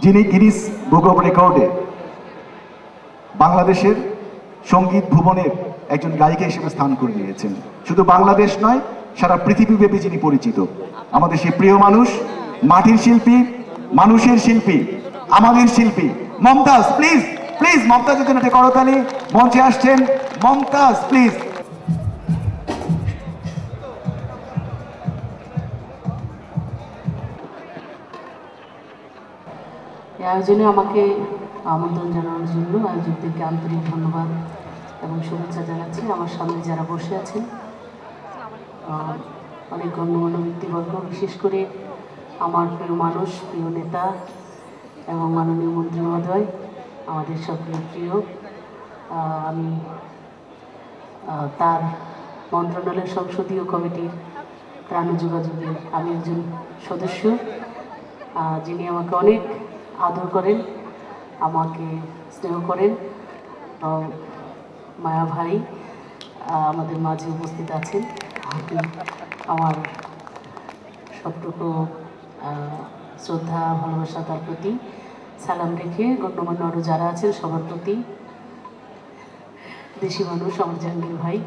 যিনি Guinness book of রেকর্ডে বাংলাদেশের সঙ্গীত ভুবনের একজন গায়িকা হিসেবে স্থান করে নিয়েছেন। শুধু বাংলাদেশ নয়, সারা পৃথিবীব্যাপী যিনি পরিচিত। আমাদের সেই প্রিয় মানুষ, মাটির শিল্পী, মানুষের শিল্পী, আমাদের শিল্পী মমতাজ। প্লিজ প্লিজ মমতাজের জন্য একটা করতালি। মঞ্চে আসছেন মমতাজ, প্লিজ। আয়োজনে আমাকে আমন্ত্রণ জানানোর জন্য আয়োজকদেরকে আন্তরিক ধন্যবাদ এবং শুভেচ্ছা জানাচ্ছি। আমার সামনে যারা বসে আছেন অনেক গণ্যমান্য ব্যক্তিবর্গ, বিশেষ করে আমার প্রিয় মানুষ, প্রিয় নেতা এবং মাননীয় মন্ত্রী মহোদয়, আমাদের সকলের প্রিয়। আমি তার মন্ত্রণালয়ের সংসদীয় কমিটির ত্রাণ যোগাযোগের আমি একজন সদস্য, যিনি আমাকে অনেক আদর করেন, আমাকে স্নেহ করেন। মায়া ভাই আমাদের মাঝে উপস্থিত আছেন। আমার সবটুকু শ্রদ্ধা ভালোবাসা তার প্রতি সালাম রেখে গণ্যমান্য আরও যারা আছেন সবার প্রতি, দেশি মানুষ আমার জাহাঙ্গীর ভাই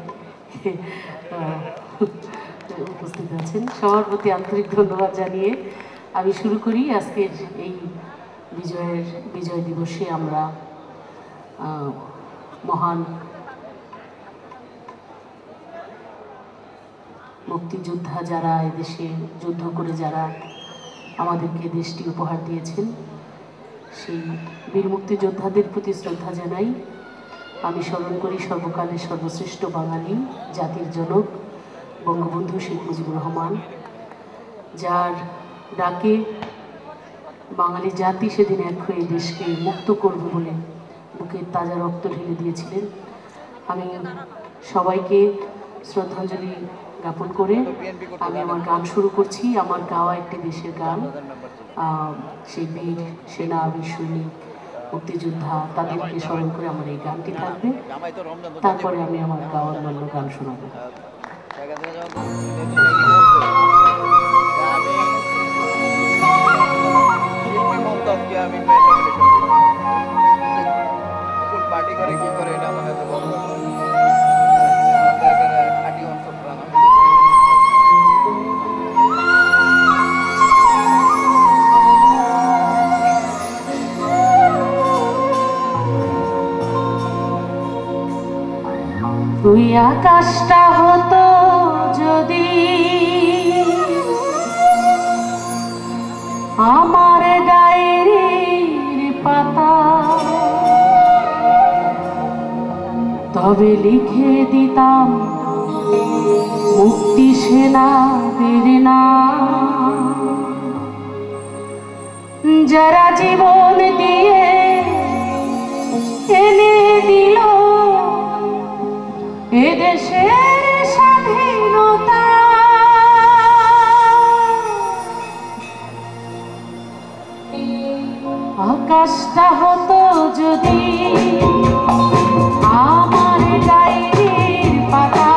উপস্থিত আছেন, সবার প্রতি আন্তরিক ধন্যবাদ জানিয়ে আমি শুরু করি। আজকের এই বিজয় দিবসে আমরা মহান মুক্তিযোদ্ধা যারা এদেশে যুদ্ধ করে যারা আমাদেরকে দেশটি উপহার দিয়েছেন, সেই বীর মুক্তিযোদ্ধাদের প্রতি শ্রদ্ধা জানাই। আমি স্মরণ করি সর্বকালের সর্বশ্রেষ্ঠ বাঙালি, জাতির জনক বঙ্গবন্ধু শেখ মুজিবুর রহমান, যার ডাকে বাঙালি জাতি সেদিন এক হয়ে দেশকে মুক্ত করবে বলে বুকের তাজা রক্ত ঢেলে দিয়েছিলেন। আমি সবাইকে শ্রদ্ধাঞ্জলি জ্ঞাপন করে আমি আমার গান শুরু করছি। আমার গাওয়া একটি দেশের গান, সেই বীর সেনা, বীর সৈনিক, মুক্তিযোদ্ধা, তাদেরকে স্মরণ করে আমার এই গানটি থাকবে। তারপরে আমি আমার গাওয়ার অন্য গান শোনাবো। পার্টি করে কি করে এটা আমাকে তো বলবো। তুই আকাশটা হতো যদি আমার গায়ের পাতা, তবে লিখে দিতাম মুক্তি সেনাদের নাম, যারা জীবন দিয়ে এনে দিল এদেশের স্বাধীনতা। আকাশটা হতো যদি আমার গায়ের পাতা,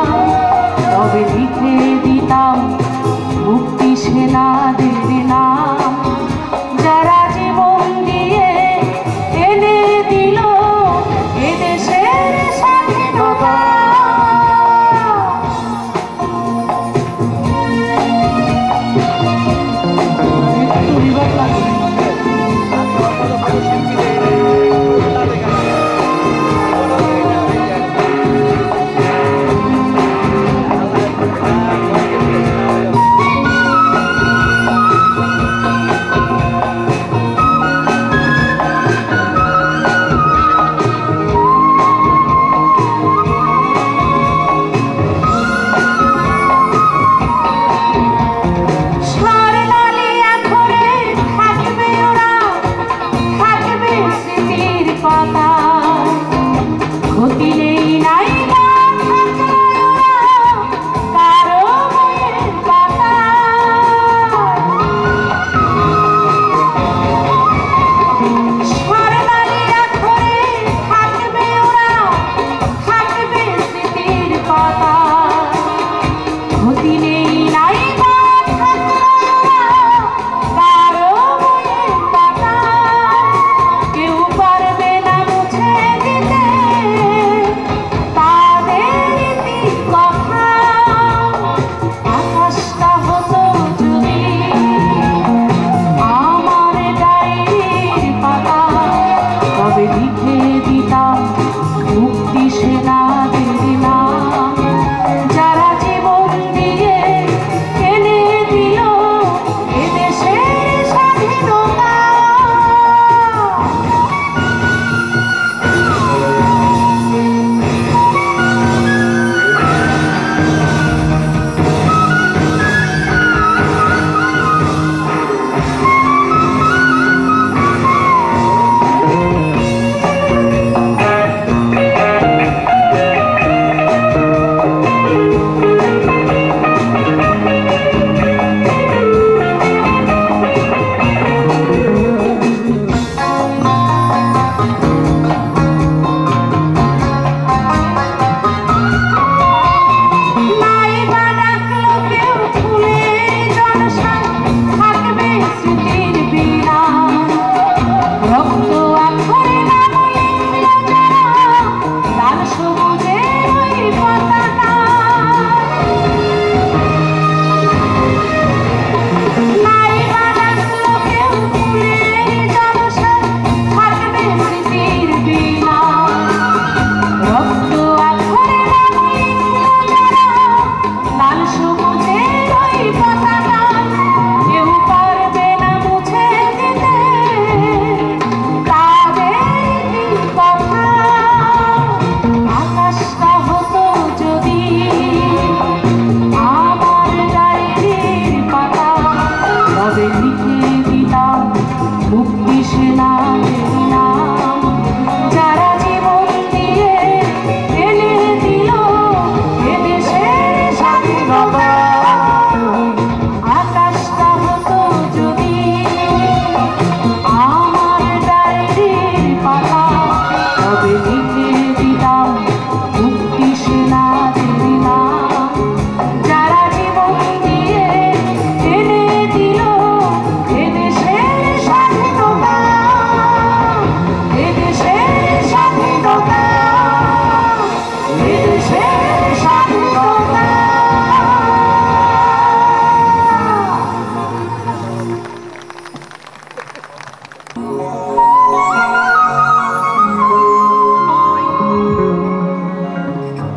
তবে লিখে দিতাম মুক্তি সেনাদের নাম, যারা জীবন দিয়ে এনে দিল এদেশের স্বাধীনতা।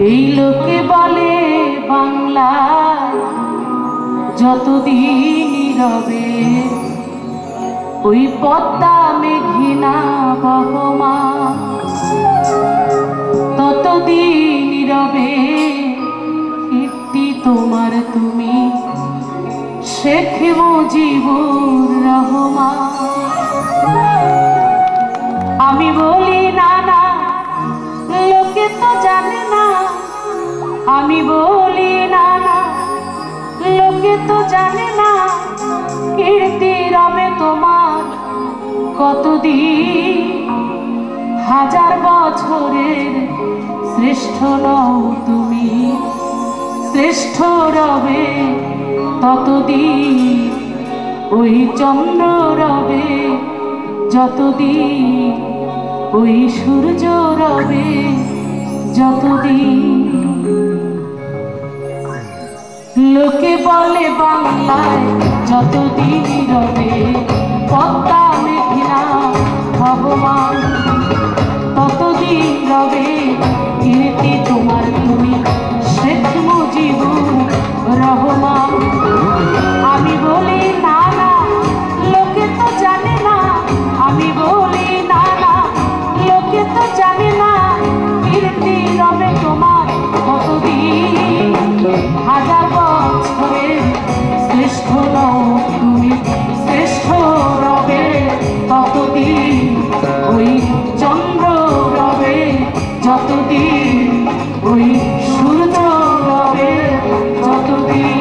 এই লোকে বলে বাংলায় যতদিন রবে ওই পদ্মা মেঘনা বহমান, ততদিন রবে কীর্তি তোমার তুমি শেখ মুজিবুর রহমান। আমি বলি না না লোকে তো জানে না, আমি বলি না না লোকে তো জানে না, কীর্তি রবে তোমার কতদিন, হাজার বছরের শ্রেষ্ঠ নও তুমি, শ্রেষ্ঠ রবে ততদিন, ওই চন্দ্র রবে যতদিন, ওই সূর্য রবে যতদিন। লোকে বলে বাংলায় যতদিন রবে পদ্মা মেঘনা ভগবান, ততদিন রবে কীর্তি তোমার তুমি শেখ মুজিবুর রহমান। আমি বলি না না লোকে তো জানে না, আমি বলি না না লোকে তো জানে না, কীর্তি রবে তোমার কতদিন, হাজার বছরের শ্রেষ্ঠ নও তুমি, শ্রেষ্ঠ রবে ততদিন, ওই চন্দ্র রবে যতদিন, ওই সূর্য রবে যতদিন।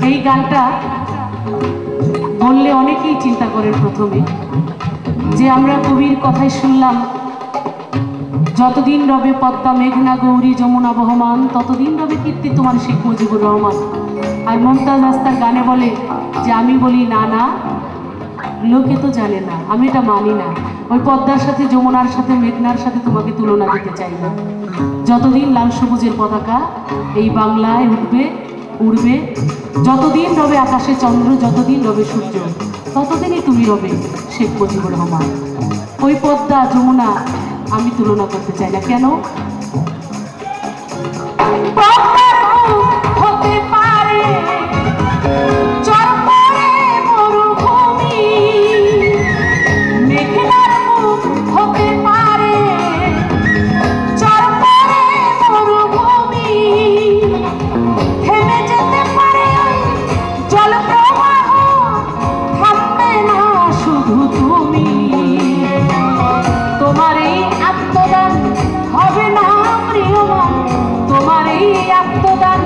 এই গানটা বললে অনেকেই চিন্তা করেন প্রথমে যে আমরা কবির কথাই শুনলাম যতদিন রবে পদ্মা মেঘনা গৌরী যমুনা বহমান, ততদিন রবে কীর্তি তোমার শেখ মুজিবুর রহমান। আর মমতাজ আস্তার গানে বলে যে আমি বলি না না লোকে তো জানে না, আমি এটা মানি না, ওই পদ্মার সাথে যমুনার সাথে মেঘনার সাথে তোমাকে তুলনা দিতে চাই না। যতদিন লাল সবুজের পতাকা এই বাংলায় উঠবে উড়বে, যতদিন রবে আকাশে চন্দ্র, যতদিন রবে সূর্য, ততদিনই তুমি রবে শেখ মুজিবুর রহমান। ওই পদ্মা যমুনা আমি তুলনা করতে চাই না। কেন? হতে পারে চরপরে মরুভূমি, মেঘনার মুখ হতে পারে চরপরে মরুভূমি, থেমে যেতে পারে জলপ্রবাহ, থামবে না শুধু তুমি। তোমার এই আত্মদান হবে না প্রিয়মান, তোমার এই আত্মদান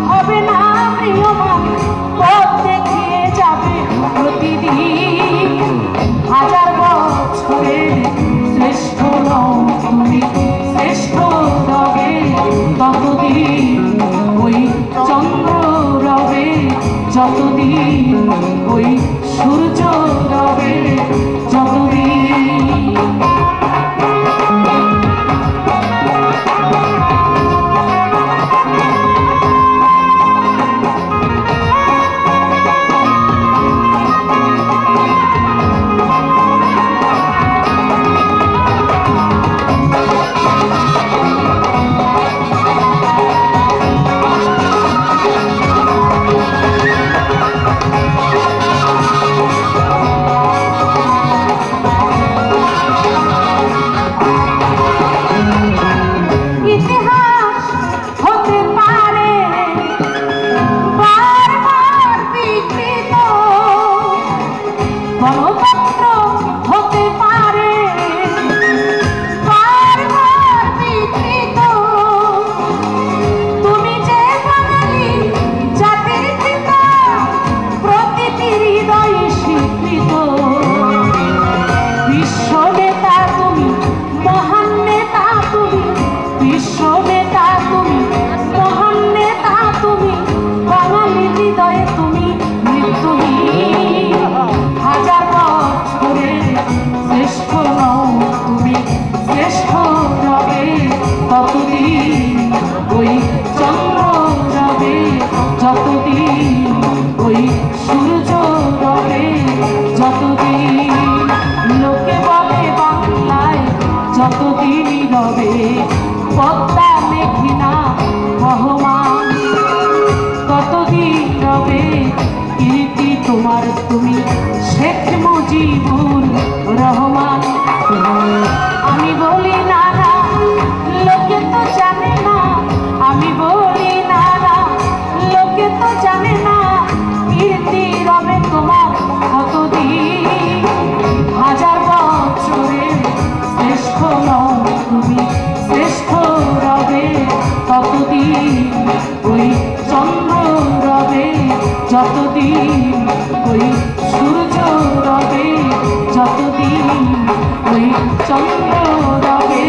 হবে না প্রিয়মান, পথ দেখিয়ে যাবে প্রতিদিন, হাজার বছরের শ্রেষ্ঠ নও তুমি, শ্রেষ্ঠ রবে ততদিন, ওই চন্দ্র রবে যতদিন, ওই সূর্য রবে যতদিন। বিশ্ব নেতা তুমি মুজিবুর রহমান। আমি বলি না না, লোকে তো জানে না, আমি বলি না না, লোকে তো জানে না, কীর্তি রবে তোমার কতদিন। হাজার বছরের শ্রেষ্ঠ নও তুমি, শ্রেষ্ঠ রবে ততদিন। ওই চন্দ্র রবে যতদিন, ওই সূর্য রবে যতদিন, ওই চন্দ্র রবে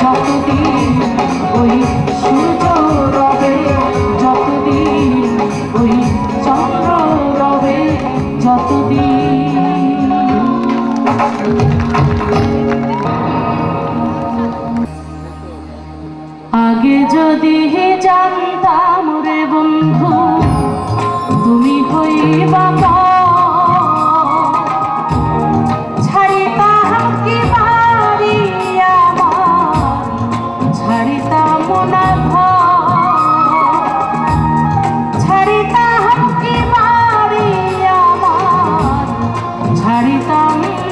যতদিন, ওই সূর্য রবে যতদিন, ওই চন্দ্র রবে যতদিন। আগে যদি জানতাম রে বন্ধু তুমি হইবা ছাড়িতাম কি বাড়ি আমার, ছাড়িতাম না ছাড়িতাম কি বাড়ি আমার, ছাড়িতাম না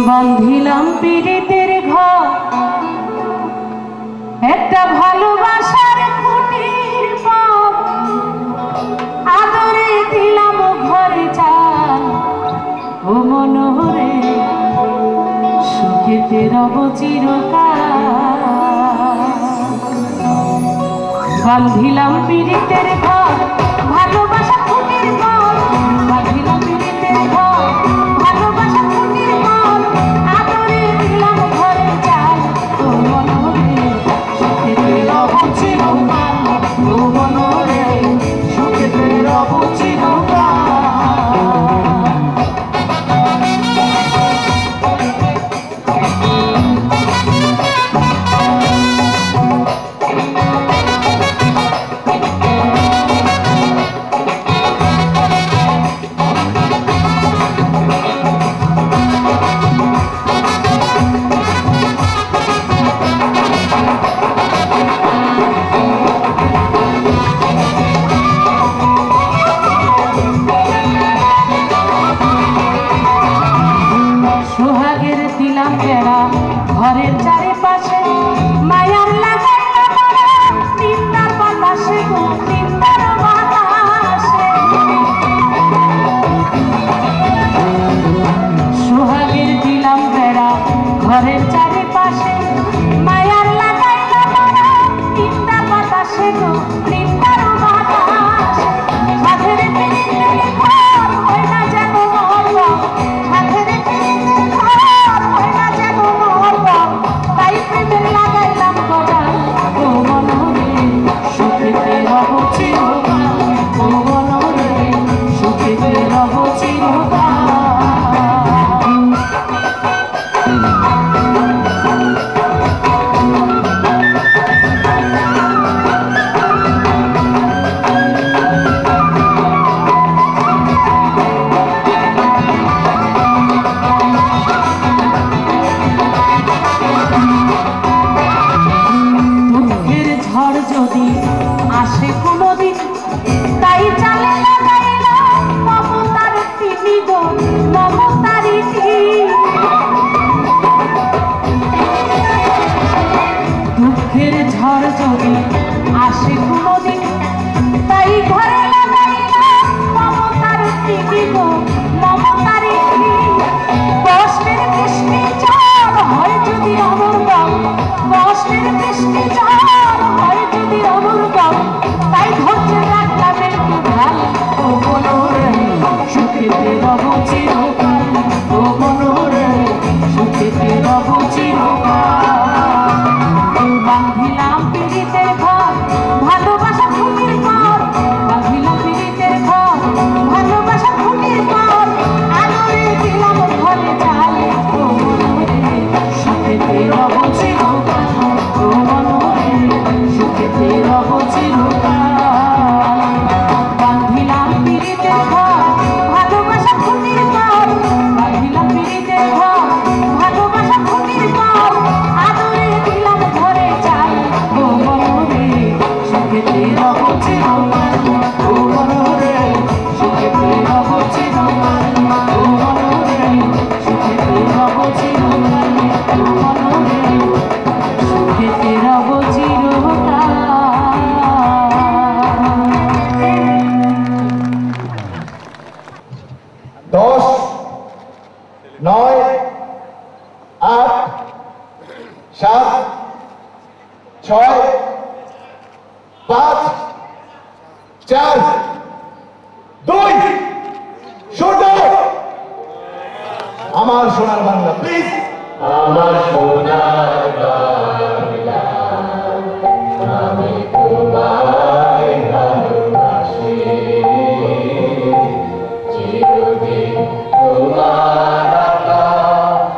বান্ধিলাম পীড়িতের ঘর রব চিরকাল। বাঁধিলাম পীড়িতের ঘর ভালোবাসা খুনির ঘর, বাঁধিলাম পীড়িতের ঘর ভালোবাসা খুনির ঘর, আদরে দিলাম ঘরে চাল ও মনোরে সুখেতে রব চিরকাল, ও মনোরে সুখেতে রব চিরকাল। সোহাগের দিলাম বেড়া ঘরের চারিপাশে, মায়ার লাগাইলাম মালা নিন্দার বাতাসে গো নিন্দার বাতাসে। সোহাগের দিলাম বেড়া ঘরের চারিপাশে, মায়ার লাগাইলাম মালা নিন্দার বাতাসে গো নিন্দার বাতাসে। সাধের পীড়িতের ঘর হয় না যেন মরব, সাধের পীড়িতের ঘর হয় না যেন মরব, তাই প্রেমের লাগাইলাম গজাল ও মনোরে সুখেতে রব চিরকাল, ও মনোরে সুখেতে রব চিরকাল। দুঃখের ঝড় যদি আসে কোনোদিন, তাই চালে লাগাইলাম মমতার টিভি গো মমতারি দুঃখের ঝড় যদি আসে কোনোদিন, তাই ঘরে লাগাইলাম মমতার টিভি গো মমতারি। কষ্টের বৃষ্টি ঝড় হয় যদি অমরগম, কষ্টের বৃষ্টি ঝড় হয় যদি অমরগম, তাই ধৈর্য রাখলাম একটু ঢাল ও মনোরে সুখেতে রব চিরকাল, ও মনোরে সুখেতে রব চিরকাল। বাঁধিলাম পীড়িতের ঘর ভালোবাসা খুনির ঘর, বাঁধিলাম পীড়িতের ঘর ভালোবাসা খুনির ঘর, আদরে দিলাম ঘরে চাল ও মনোরে সুখেতে রব চিরকাল, ও মনোরে সুখেতে রব চিরকাল। বাঁধিলাম পীড়িতের ঘর ভালোবাসা খুনির ঘর, বাঁধিলাম পীড়িতের ঘর ভালোবাসা খুনির ঘর, আদরে দিলাম ঘরে চাল ও মনোরে সুখেতে রব চিরকাল, ও মনোরে সুখেতে রব চিরকাল, ও মনোরে সুখেতে রব চিরকাল, ও মনোরে সুখেতে রব চিরকাল। 10, 9, 8, 7, 6, 5, 4, 2, শুরু। আমার সোনার বাংলা প্লিজ, আমার সোনার বাংলা, আমি তোমায় ভালোবাসি, চিরদিন তোমার আকাশ,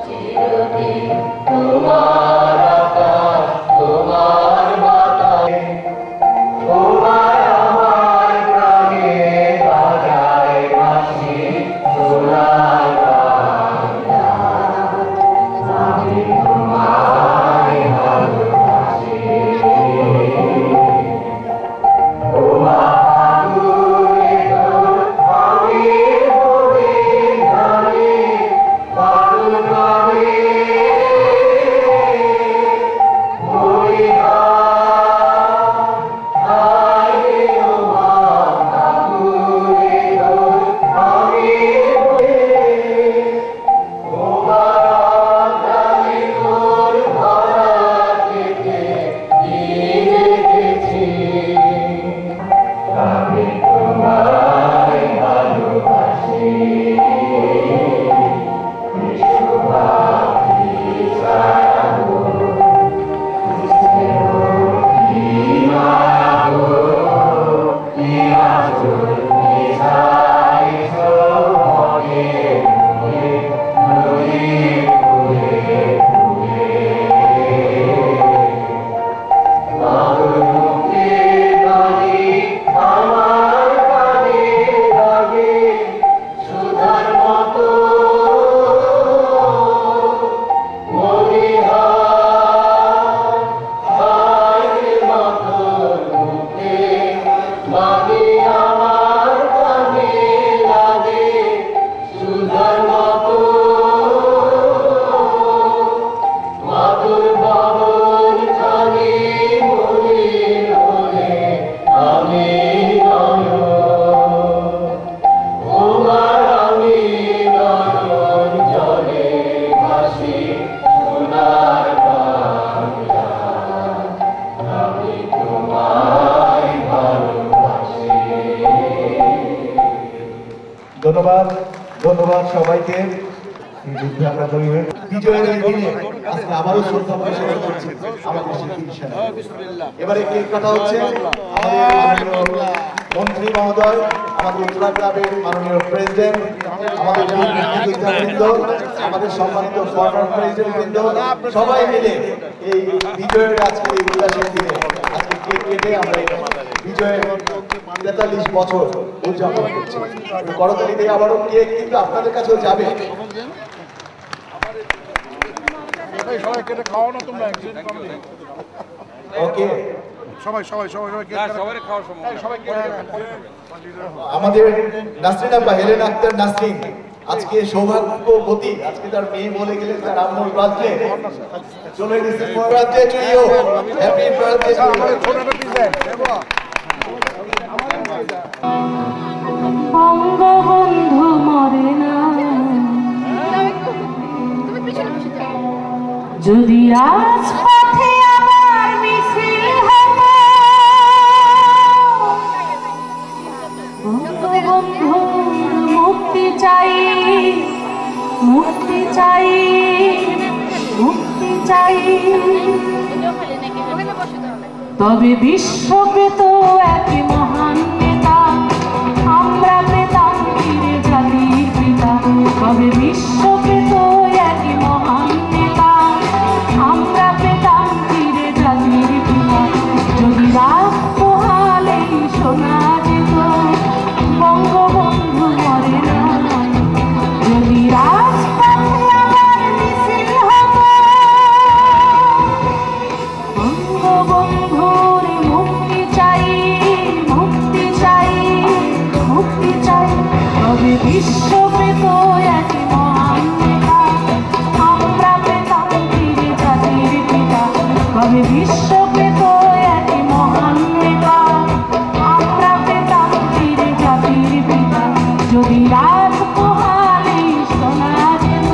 চিরদিন তোমার আকাশ, তোমার বাতাসে তোমায় আমার প্রাণে বাজায় বাঁশি, সোনার বাংলা, আমি তোমায় ধন্যবাদ সবাইকে। বিজয়ের এই দিনে আজকে আবারও শ্রদ্ধা প্রদর্শন করছি আমাদের শিল্পী হিসেবে। এবারে কেক কাটা হচ্ছে আমাদের মন্ত্রী মহোদয়, আমাদের উত্তরা ক্লাবের মাননীয় প্রেসিডেন্ট, আমাদের বৃন্দ, আমাদের সম্মানিত ফর্মার প্রেসিডেন্ট বৃন্দ, সবাই মিলে এই বিজয়ের আজকে এই উল্লাসের দিনে আজকে কেক কেটে আমরা বিজয়ের 43 বছর উদযাপন করছি। করতালি দিয়ে আবারও কেক কিন্তু আপনাদের কাছেও যাবে। সবাই কেটে খাওয়া না তোমরা ওকে, সবাই সবাই সবাই সবাই খাওয়ার সময় সবাই আমাদের নাসরিন আপা, হেলেন আক্তার নাসরিন আজকে সৌভাগ্যবতী, আজকে তার মেয়ে বলে গেলে তার আম্মুর বার্থডে চলে গেছে। Birthday to you, happy birthday to you. Bangabandhu মরে না, যদি আজ পথে আমার মিছিল হতো, বঙ্গবন্ধুর মুক্তি চাই, মুক্তি চাই, মুক্তি চাই। তবে বিশ্ব পেত এক মহান নেতা, আমরা পেতাম ফিরে জাতির পিতা। তবে বিশ্ব পেত এক মহান নেতা, আমরা পেতাম ফিরে জাতির পিতা। যদি রাত পোহালে শোনা যেত বঙ্গবন্ধু মরে না, যদি রাজপথে আমার মিছিল হতো, বঙ্গবন্ধুর মুক্তি চাই, মুক্তি চাই, মুক্তি চাই। তবে বিশ্ব পেত এক মহান নেতা, আমরা পেতাম ফিরে জাতির পিতা। তবে বিশ্ব পেত এক মহান নেতা, আমরা পেতাম ফিরে জাতির পিতা। যদি রাত পোহালে শোনা যেত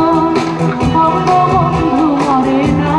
বঙ্গবন্ধু মরে না।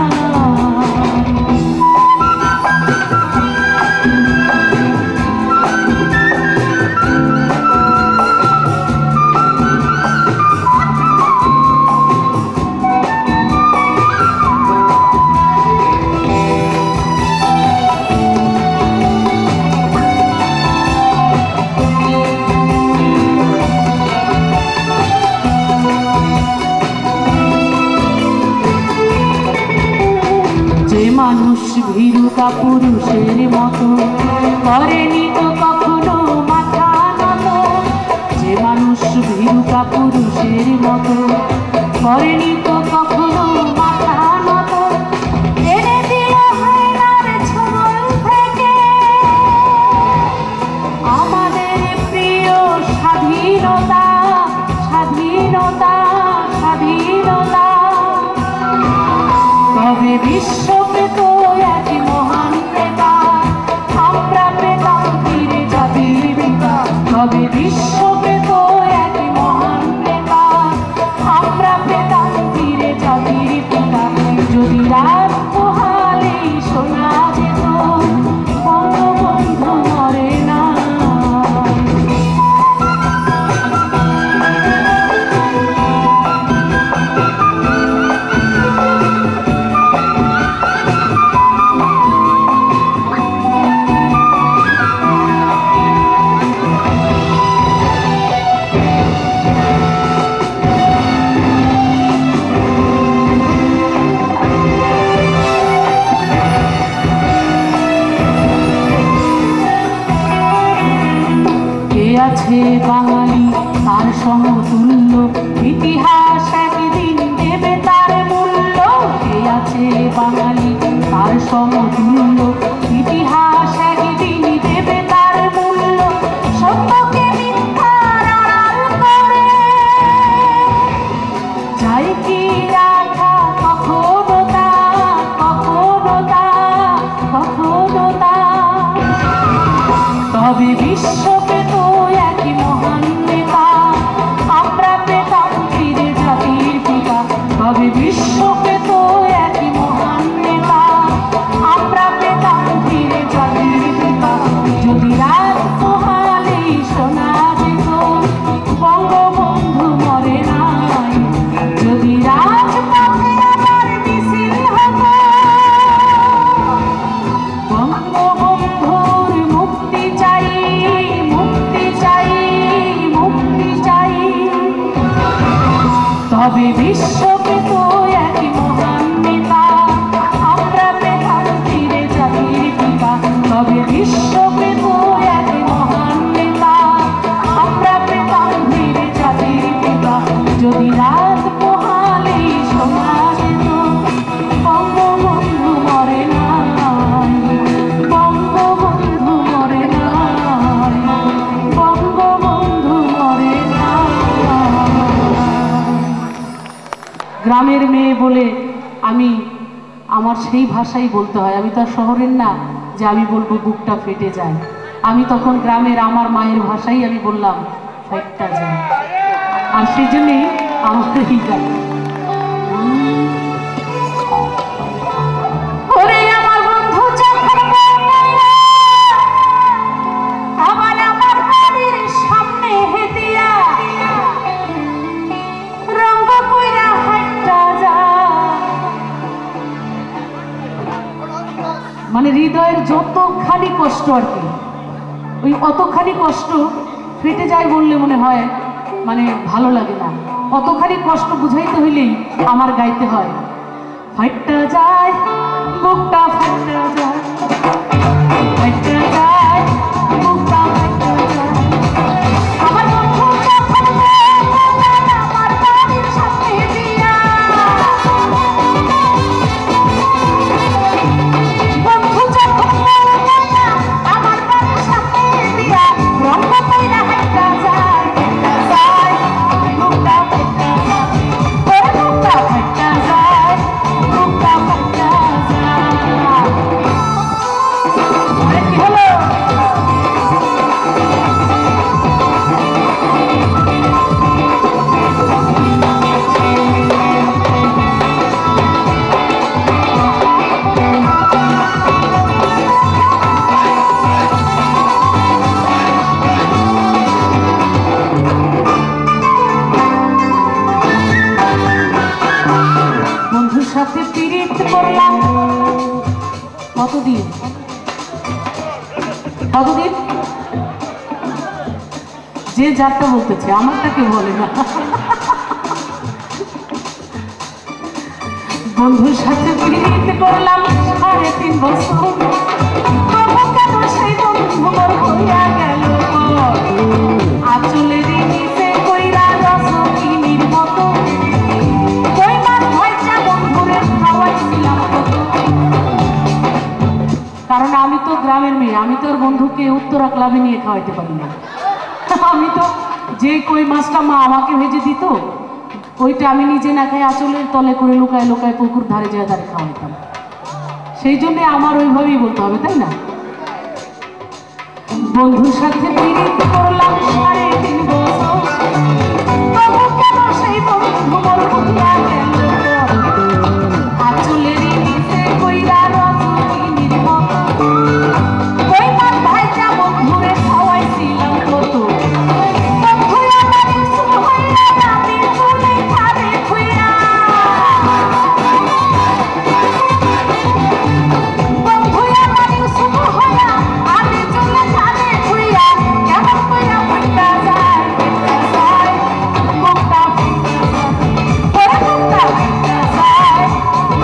যে মানুষ ভীরুতা পুরুষের মতো করেনি তো কখনো মাথা নত, যে মানুষ ভীরুতা পুরুষের মতো করেনি তো কখনো মাথা নত, এনে দিল হায়নার ছোঁয়া থেকে আমাদের প্রিয় স্বাধীনতা, স্বাধীনতা, স্বাধীনতা। তবে বিশ্ব পেত এক মহান নেতা, আমরা পেতাম ফিরে জাতির পিতা। তবে বিশ্ব পেত এক মহান নেতা, আমরা পেতাম ফিরে জাতির পিতা। যদি রাত পোহালে শোনা যেত বঙ্গবন্ধু মরে না। আছে বাঙালি তার সমতুল্য, ইতিহাস একদিন দেবে তার মূল্য। কে আছে বাঙালি তার সমতুল্য, ইতিহাস একদিন দেবে তার মূল্য। সত্যকে মিথ্যার আড়াল করে চাই কি রাখা কখনো তা, কখনো তা, কখনো তা। তবে বিশ্ব পেত এক মহান নেতা, আমরা পেতাম ফিরে জাতির পিতা। তবে বিশ্ব পেত এক মহান নেতা, আমরা পেতাম গ্রামের মেয়ে বলে আমি আমার সেই ভাষাই বলতে হয়। আমি তো আর শহরের না যে আমি বলবো বুকটা ফেটে যায়। আমি তখন গ্রামের আমার মায়ের ভাষাই আমি বললাম ফাইটটা যায়। আর সেই জন্যই আমার এই গান। ওরে আমার বন্ধু যখন আবার আমার বাড়ির সামনে হেদিয়া রঙ্গ কইরা হাঁটটা যায়, মানে হৃদয়ের যতখানি কষ্ট আর কি ওই অতখানি কষ্ট ফেটে যায় বললে মনে হয় মানে ভালো লাগে না। অতখানি কষ্ট বুঝাইতে হইলেই আমার গাইতে হয় ফাইটটা যায় বুকটা ফাইটটা যায়, ফাইটটা যায় বুকটা ফাইটটা যায়। আমার বন্ধু যখন আমার বাড়ির সামনে দিয়া বন্ধু যখন আমার বাড়ির সামনে দিয়া রঙ্গ কইরা হাঁটটা যায়, যায় বুকটা ফাইটটা যায়, ওরে বুকটা ফাইটটা যায়, বুকটা ফাইটটা যায়। আরে কি হলো? বন্ধুর সাথে পিরিত করলাম কতদিন কতদিন, যে যারটা বলতেছে আমারটাকে বলে না। বন্ধুর সাথে পিরিত করলাম 3.5 বছর, তবু কেন সেই বন্ধু মোর হইয়া গেল আচলের নিচে কইরা রসকিনীর মতো কইবার ভয়টা বন্ধুরে খাওয়াইছিলাম কত। কারণ আমি তো গ্রামের মেয়ে, আমি তো আর বন্ধুকে উত্তরা ক্লাবে নিয়ে খাওয়াইতে পারি না। আমি তো যে কই মাছটা মা আমাকে ভেজে দিত ওইটা আমি নিজে না খাই আঁচলের তলে করে লুকায় লুকায় পুকুর ধারে যেয়ে ধারে খাওয়াইতাম। সেই জন্যে আমার ওইভাবেই বলতে হবে, তাই না? বন্ধুর সাথে পিরিত করলাম 3.5 বছর, তবু কেন সেই বন্ধু মোর হইয়া গেল আঁচলের নিচে কইরা রসকিনীর মতো কইবার ভাইটা বন্ধুরে খাওয়াইছিলাম কত। বন্ধু আমার ইউসুফ হইয়া আমি চলে খাবে খুইরা, বন্ধু আমার ইউসুফ হইয়া আমি চলে খাবে খুইরা কেমন কইরা ফাইটটা যায়, ফাইটটা যায় বুকটা ফাইটটা যায়, ওরে বুকটা ফাইটটা যায়,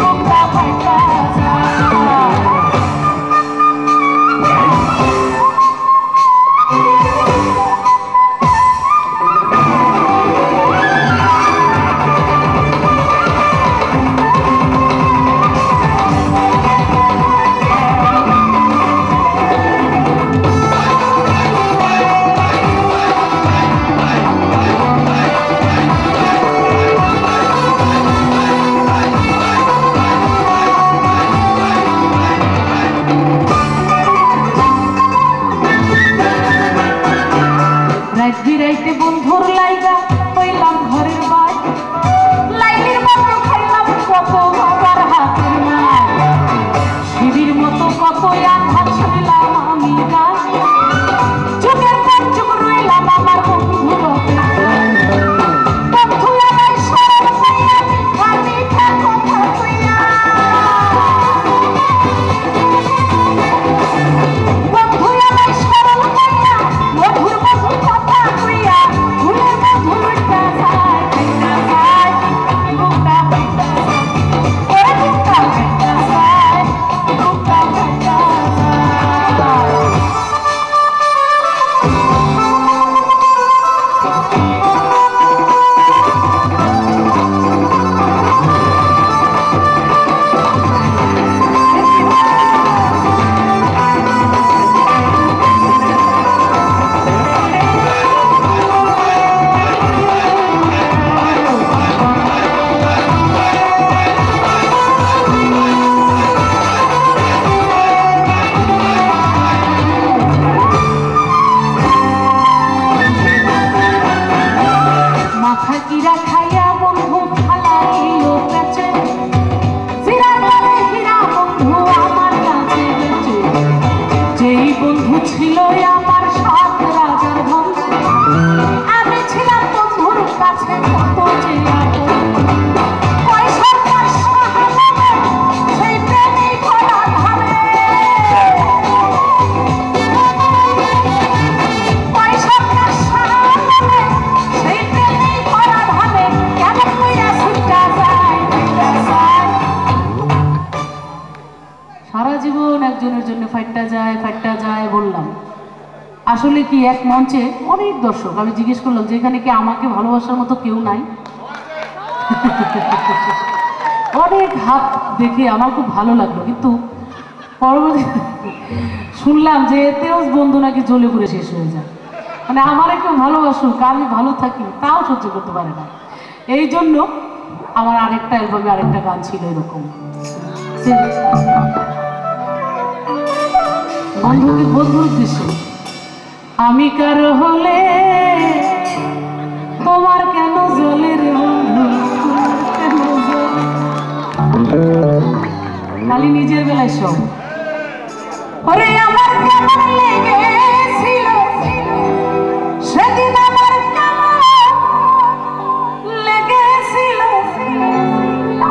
বুকটা ফাইটটা যায়। রাত বিরাইতে বন্ধুর লাইগা হইলাম ঘরের বাই, লাইলির মতো খাইলাম কত বাবার হাতের মার, সিঁড়ির মতো কত আঘাত শুনলাম আমি গান, যুগের পর যুগ রইলাম আমার বন্ধুর অপেক্ষায়। বন্ধু আমার স্মরণ পাইয়া মিঠা মিঠা কথা কইয়া, বন্ধু আমার স্মরণ পাইয়া মধুর মধুর কথা কইয়া ফুলের মধুর উঠা যায়, ফাইটটা যায় বুকটা ফাইটটা যায়, ওরে বুকটা ফাইটটা যায়, বুকটা ফাইটটা যায়। কাছে কত যে আপন পয়সার পয়সা হাসবে সেই প্রেমে ভরা ধামে পয়সার পয়সা হাসবে সেই প্রেমে ভরা ধামে কেমন কইরা ছুটটা যায় সারা জীবন একজনের জন্য ফাইটটা যায় বললাম। আসলে কি এক মঞ্চে অনেক দর্শক, আমি জিজ্ঞেস করলাম যে এখানে কি আমাকে ভালোবাসার মতো কেউ নাই? অনেক হাত দেখে আমার খুব ভালো লাগলো, কিন্তু পরবর্তী শুনলাম যে এতেও বন্ধু নাকি জ্বলে পুড়ে শেষ হয়ে যায়। মানে আমার একটু ভালোবাসুক, আমি ভালো থাকি তাও সহ্য করতে পারে না। এই জন্য আমার আরেকটা অ্যালবামে আরেকটা গান ছিল এরকম, বন্ধুর উদ্দেশ্যে। আমি কারো হলে তোমার কেন জ্বলে রে বন্ধু, খালি নিজের বেলায় সব। ওরে আমার কেমন লেগেছিল সেদিন, আমার কেমন লেগেছিল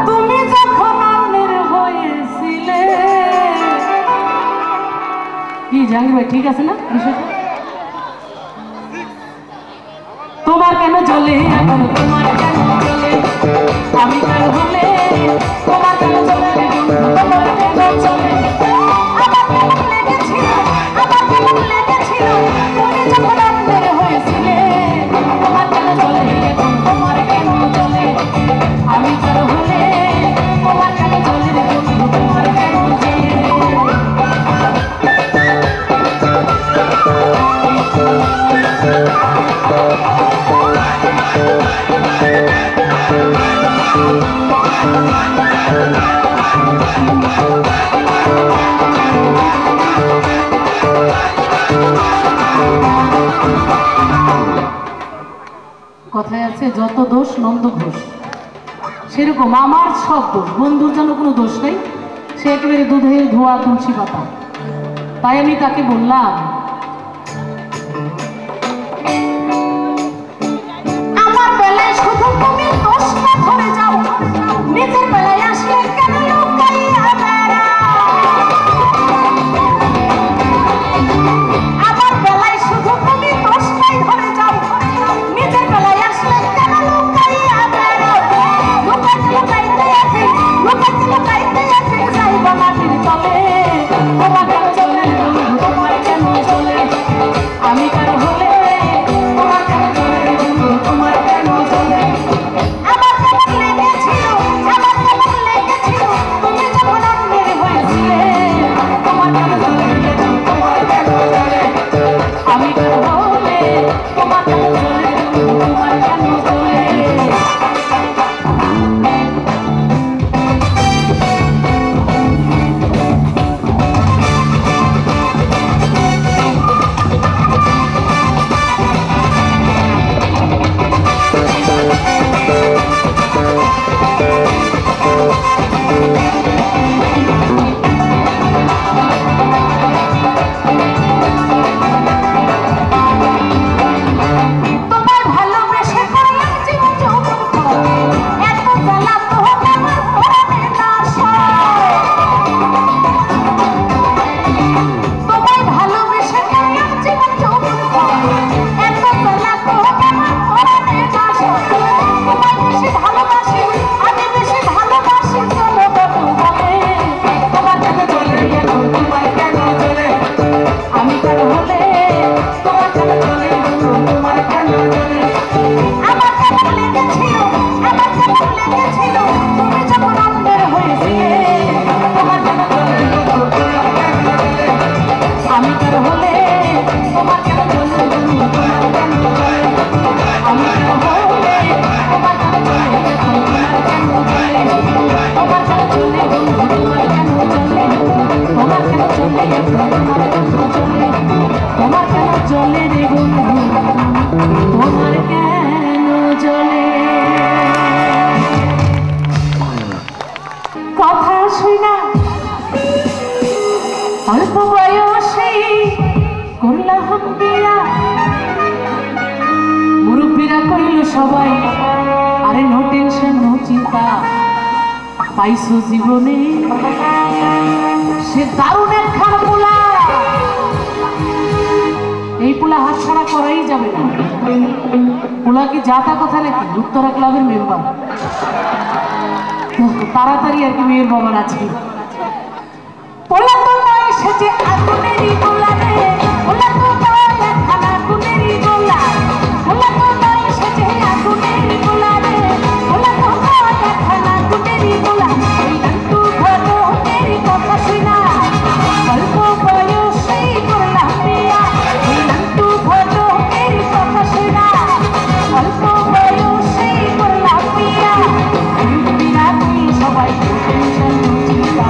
তুমি যখন অন্যের হয়েছিলে। কি জাহাঙ্গীর ভাই ঠিক আছে না বিষয়টা? তোমার কেন জ্বলে এখন, তোমার কেন জ্বলে, আমি কার হলে তোমার কেন জ্বলে, তোমার কেন জ্বলে, আমার কেমন লেগেছিল, আমার কেমন লেগেছিল তুমি যখন অন্যের হয়েছিলে। তোমার কেন জ্বলে এখন, তোমার কেন জ্বলে, আমি কার হলে তোমার কেন জ্বলে, তোমার কেন জ্বলে। কথায় আছে যত দোষ নন্দ ঘোষ, সেরকম আমার সব দোষ, বন্ধুর যেন কোনো দোষ নেই, সে একেবারে দুধে ধোয়া তুলসী পাতা। তাই আমি তাকে বললাম, আমার বেলায় শুধু তুমি দোষটা ধরে যাও, নিজের বেলায় আসলে কেন লুকাইয়া বেড়াও। আমার বেলায় শুধু তুমি দোষটাই ধরে যাও, নিজের বেলায় আসলে কেন লুকাইয়া বেড়াও। লুকাইতে লুকাইতে আসে, লুকাইতে লুকাইতে আসে যাইবা মাটির তলে। তোমার কেন চলে, তোমার কেন চলে, আমি কার হলে তোমার কেন চলে, তোমার কেন চলে। আমার কেমন লেগেছিল, আমার কেমন লেগেছিল তুমি যখন অন্যের হয়েছিলে। তোমার কেন চলে, তোমার কেন চলে, আমি কার হলে তোমার কেন চলে, তোমার কেন চলে। তোমার ভালোবেসে করলাম জীবন যৌবন ভর, এত জ্বালা তো আমার পরাণে না সয়। তোমায় ভালোবেসে করলাম জীবন যৌবন ভর, এত জ্বালা তো আমার পরাণে না সয়। তোমায় বেশি ভালোবাসি, আমি বেশি ভালোবাসি চলো কত বলে। তোমার কেন চলে এখন, তোমার কেন চলে, আমি কার হলে তোমার কেন চলে, তোমার কেন চলে। আমার কেমন লেগেছিল, আমার কেমন লেগেছিল তুমি যখন অন্যের হয়েছিলে। তোমার কেন চলে, তোমার কেন চলে, আমি কার হলে তোমার কেন চলে, তোমার কেন চলে। আমি কার হলে তোমার কেন চলে, তোমার কেন চলে, তোমার কেন চলে, তোমার কেন চলে, তোমার কেন চলে, তোমার কেন চলে, তোমার কেন চলে রে বন্ধু, তোমার কেন চলে। কথা শুনা অল্প বয়সে করলাম বিয়া, মুরব্বীরা কইল সবাই আরে নো টেনশন নো চিন্তা পাইছো জীবনে সে দারুণ একখানা পোলা এই পোলা হাতছাড়া করাই যাবে না পোলা কি যাতা কথা নাকি উত্তরা ক্লাবের মেম্বার তাড়াতাড়ি আর কি মেয়ের বাবার আছে পোলা তো নয় সেজে আগুনেরই গোলা রে পোলা তো নয় একখানা আগুনেরই গোলা পোলা তো নয় সেজে আগুনেরই গোলা রে পোলা তো নয় একখানা আগুনেরই গোলা ওই নান্টু ঘটকের কথা শুনা অল্প বয়সেই করলাম বিয়া ওই নান্টু ঘটকের কথা শুনা অল্প বয়সেই করলাম বিয়া বিরাট সবাই টেনশন চিন্তা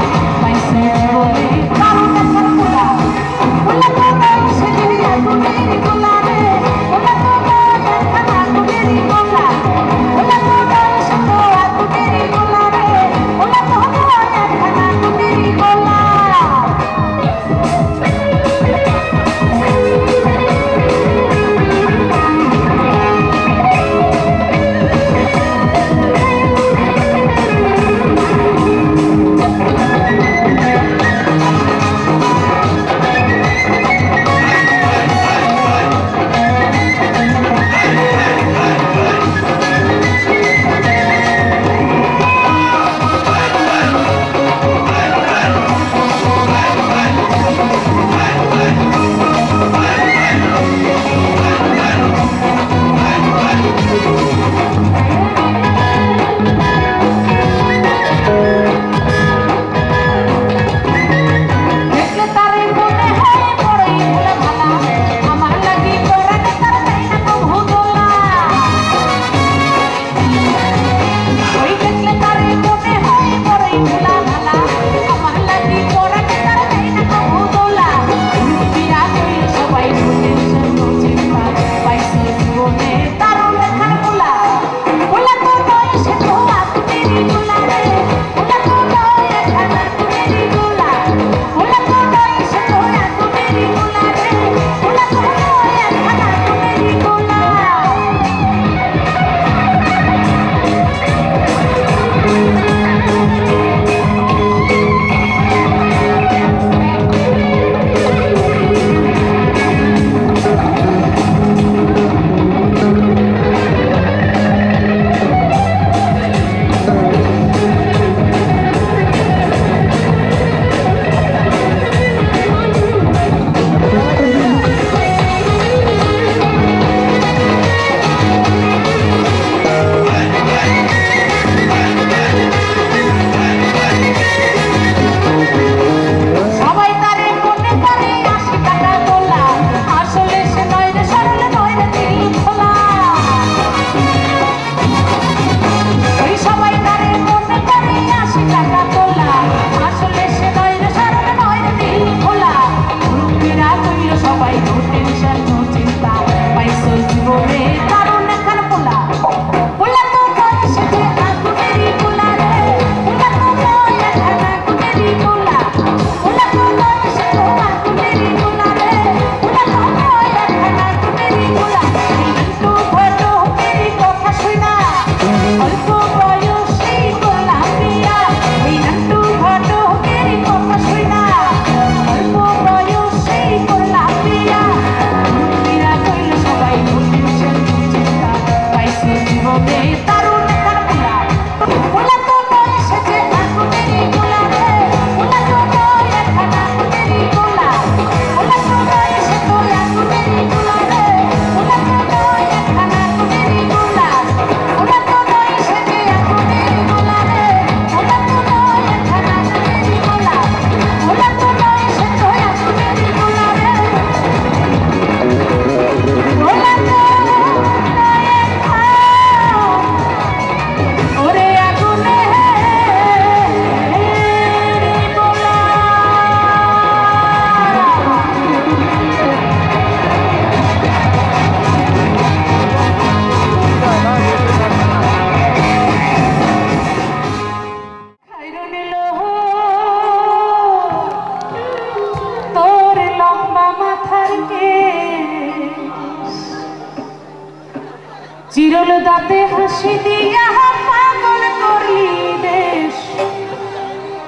দাঁতে হাসি দিয়া পাগল করলি দেশ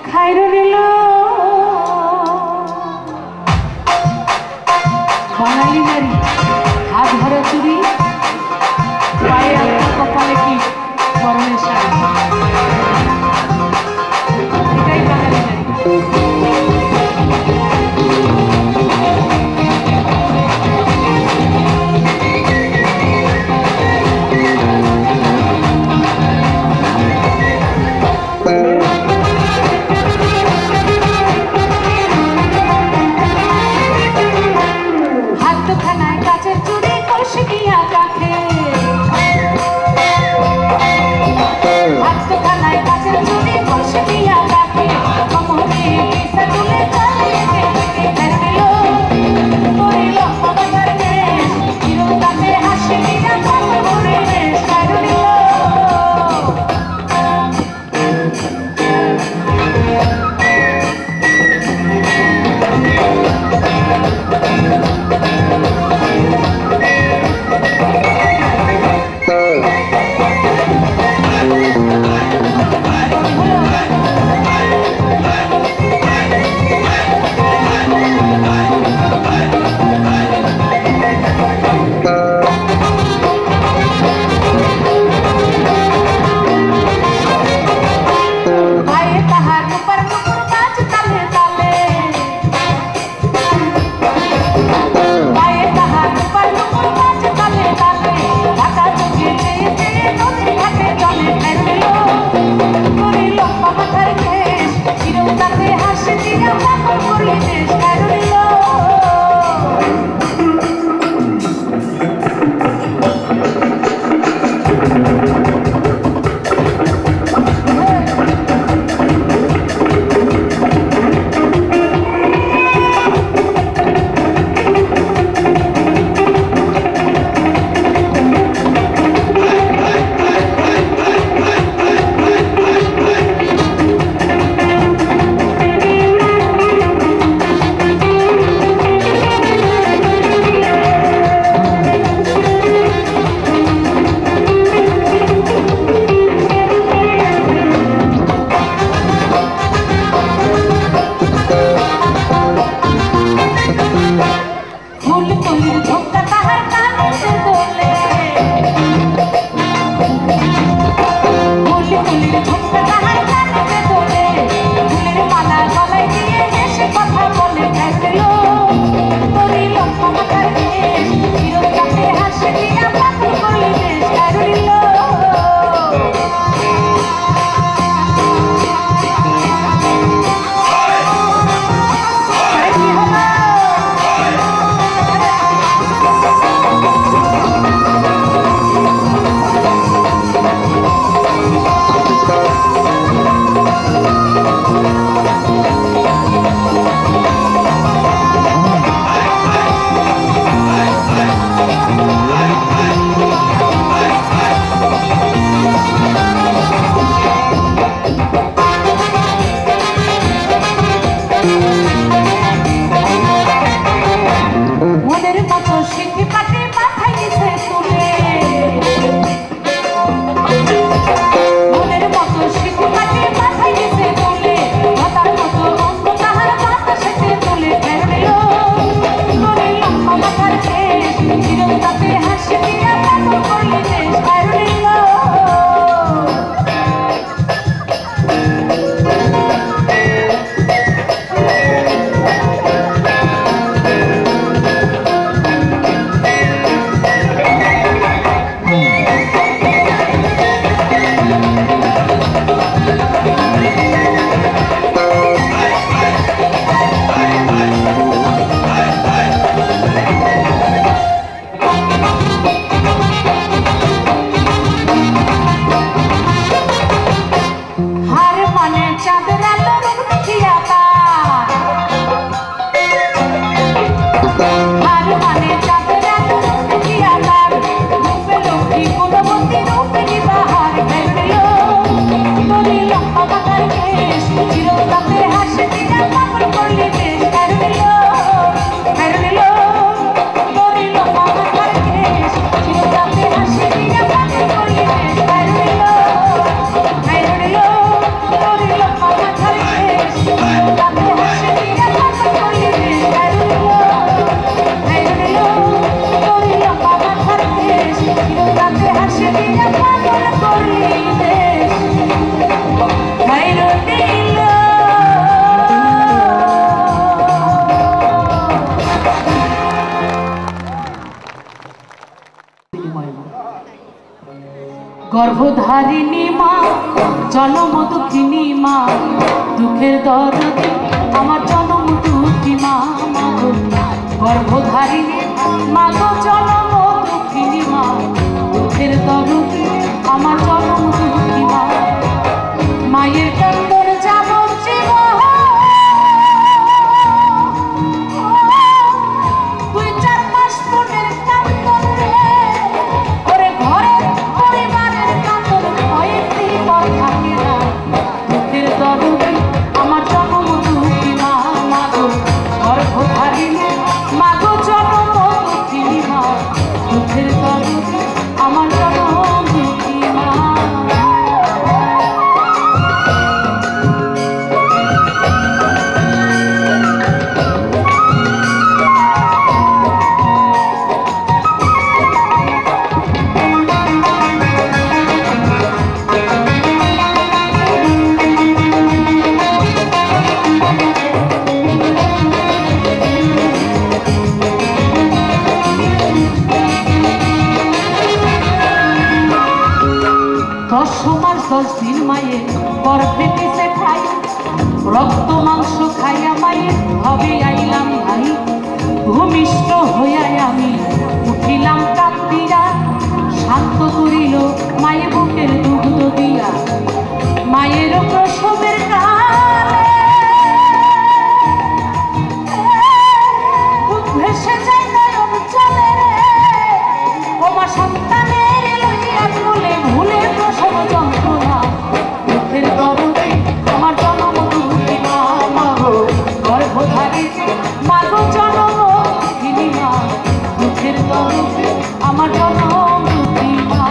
খাইর নিল বাঙালি নারী হাত ভরা চুরি পায়ে আলতা কপালে কি গরমের শাড়ি এটাই বাঙালি নারী গর্ভধারিণী মা জনম দুঃখিনী মা দুঃখের দরদে আমার জনম দুঃখী মা মাগো গর্ভধারিণী মা গো জনম দুঃখিনী মা দুঃখের দরদে আমার জনম দুঃখী মা মায়ের কান্দর যাব রক্ত মাংস খাইয়া মায়ের হবে আইলাম ভাই ভূমিষ্ঠ হইয়া আমি উঠিলাম কান্দিয়া শান্ত করিল মায়ের বুকের দুগ্ধ দিয়া মায়ের প্রসবের কালে ভেসে যায় নয়ন জলে ওমা সন্তানের লইয়া কোলে ভুলে প্রসব যন্ত্রণা দুঃখের দরদে আমার জনম দুঃখী মা মাগো গর্ভধারিণী মাগো জনম দুঃখিনী মা দুঃখের দরদে আমার জনম দুঃখী মা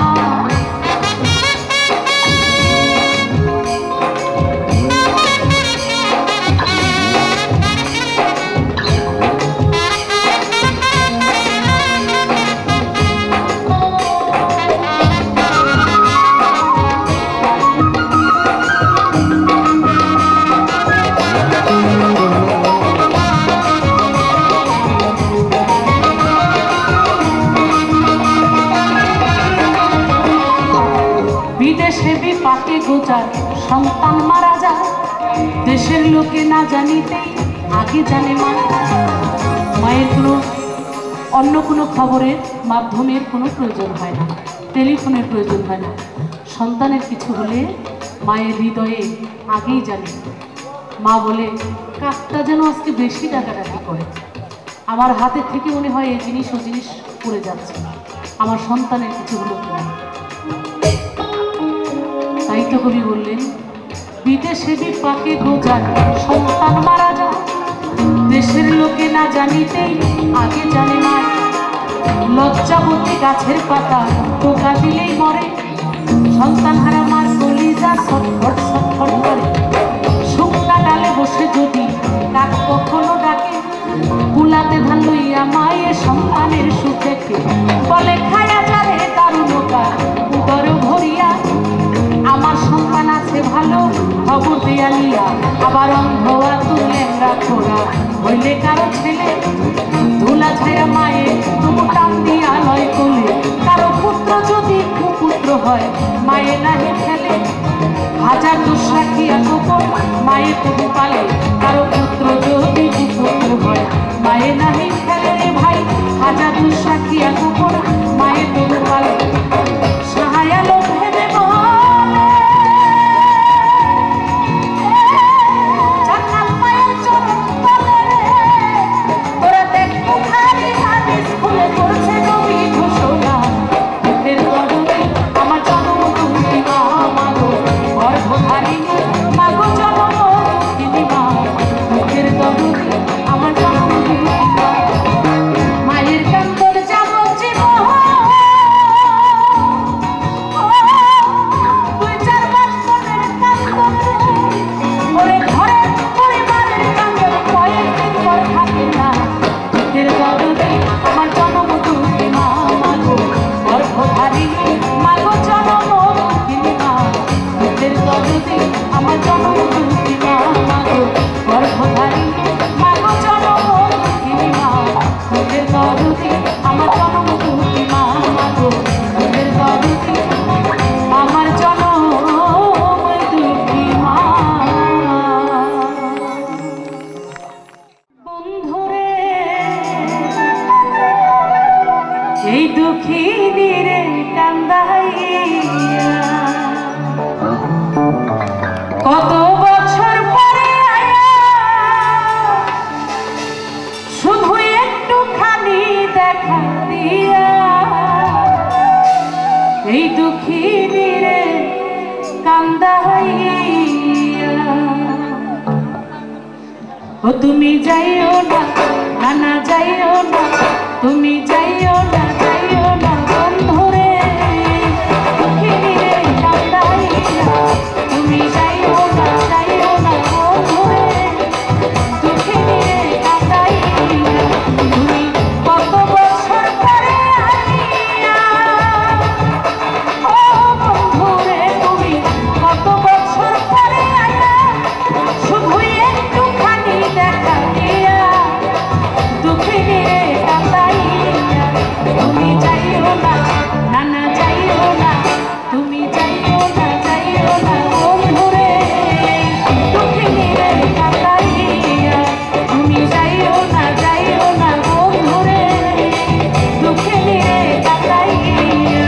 বিদেশে বিপাকে গোজার সন্তান মারা যায় দেশের লোকে না জানিতে আগে জানে মা মায়ের কোনো অন্য কোনো খবরের মাধ্যমের কোনো প্রয়োজন হয় না টেলিফোনের প্রয়োজন হয় না সন্তানের কিছু হলে মায়ের হৃদয়ে আগেই জানে মা বলে কাকটা যেন আজকে বেশি ডাকাডাকি করে আমার হাতে থেকে মনে হয় এই জিনিস ও জিনিস পড়ে যাচ্ছে আমার সন্তানের কিছু হলো কিনা তাই তো কবি বললেন বিদেশে বিপাকে গোজার সন্তান মারা যায় দেশের লোকে না জানিতেই আগে জানে মা লজ্জাবতী গাছের পাতা পোকা দিলেই মরে সন্তান হারা মার কলিজা ছটফট ছটফট করে শুকনা ডালে বসে যদি কাক কখনো ডাকে কুলাতে ধান লইয়া মায়ের সন্তানের সুখেকে বলে খায়া যারে তারুণকা উদর ভরিয়া আমার সন্তান আছে ভালো খবর দেয়া নিয়া আবার অন্ধ ল্যাংড়া খোড়া হইলে কারো ছেলে ধুলা ছায়া মায়ে তবু টান দিয়া লয় কোলে কারো পুত্র যদি কুপুত্র হয় মায়ে নাহি ফেলে হাজার দুঃসাক্ষিয়া কুকুর মায়ে তবু পালে কারো পুত্র যদি কুপুত্র হয় মায়ে নাহি ফেলে রে ভাই হাজার দুঃসাক্ষিয়া কুকুর মায়ে তবু পালে সাহায়ালো ভেবে মাগো জনম দুঃখিনী মা দুঃখের দরদে বন্ধুরে এই দুঃখিনী রে কান্দাইয়া কত বছর পরে আয়া শুধু একটুখানি দেখা দিয়া এই দুঃখিনী রে কান্দাইয়া ও তুমি যাইও না নানা যাইও না তুমি যাইও না বন্ধুরে দুঃখিনী রে কান্দাইয়া তুমি যাইও না বন্ধুরে দুঃখিনী রে কান্দাইয়া তুমি কত বছর পরে আইয়া ও বন্ধুরে তুমি কত বছর পরে আইয়া শুধু একটুখানি দেখা দিয়া দুঃখিনী রে কান্দাইয়া তুমি যাইও না নানা যাইও না তুমি যাইও না বন্ধুরে দুঃখিনী রে কান্দাইয়া তুমি যাইও না বন্ধুরে দুঃখিনী রে কান্দাইয়া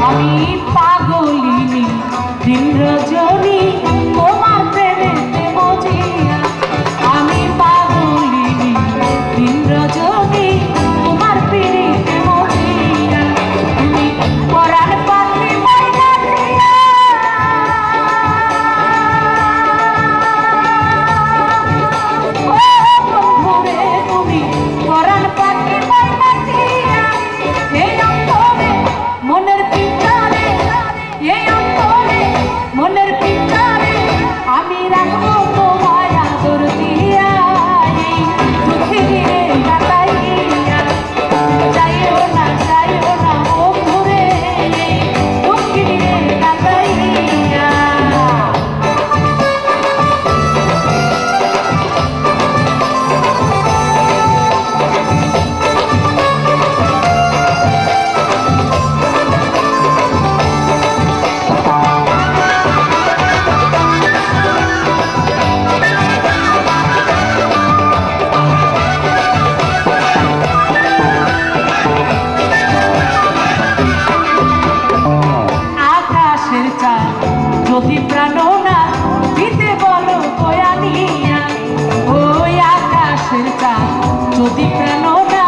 আমি পাগলিনী দিন রজনী তোমার প্রেমেতে মজিয়া আমি পাগলিনী দিন রজনী তোমার প্রেমেতে মজিয়া তুমি পরাণ পাখি ময়না দিয়া ও বন্ধুরে তুমি পরাণ পাখি ময়না দিয়া এই অন্তরে মনের পিঞ্জরে এই অন্তরে মনের পিঞ্জরে আমি রাখবো তোমায় আদর দিয়া এই দুঃখিনী রে কাটাইয়া যাইও না বন্ধুরে এই দুঃখিনী রে কাটাইয়া আকাশের চাঁদ যদি প্রাণ না দিতে বলো কয়ানিয়া ওই আকাশের চাঁদ যদি প্রাণ না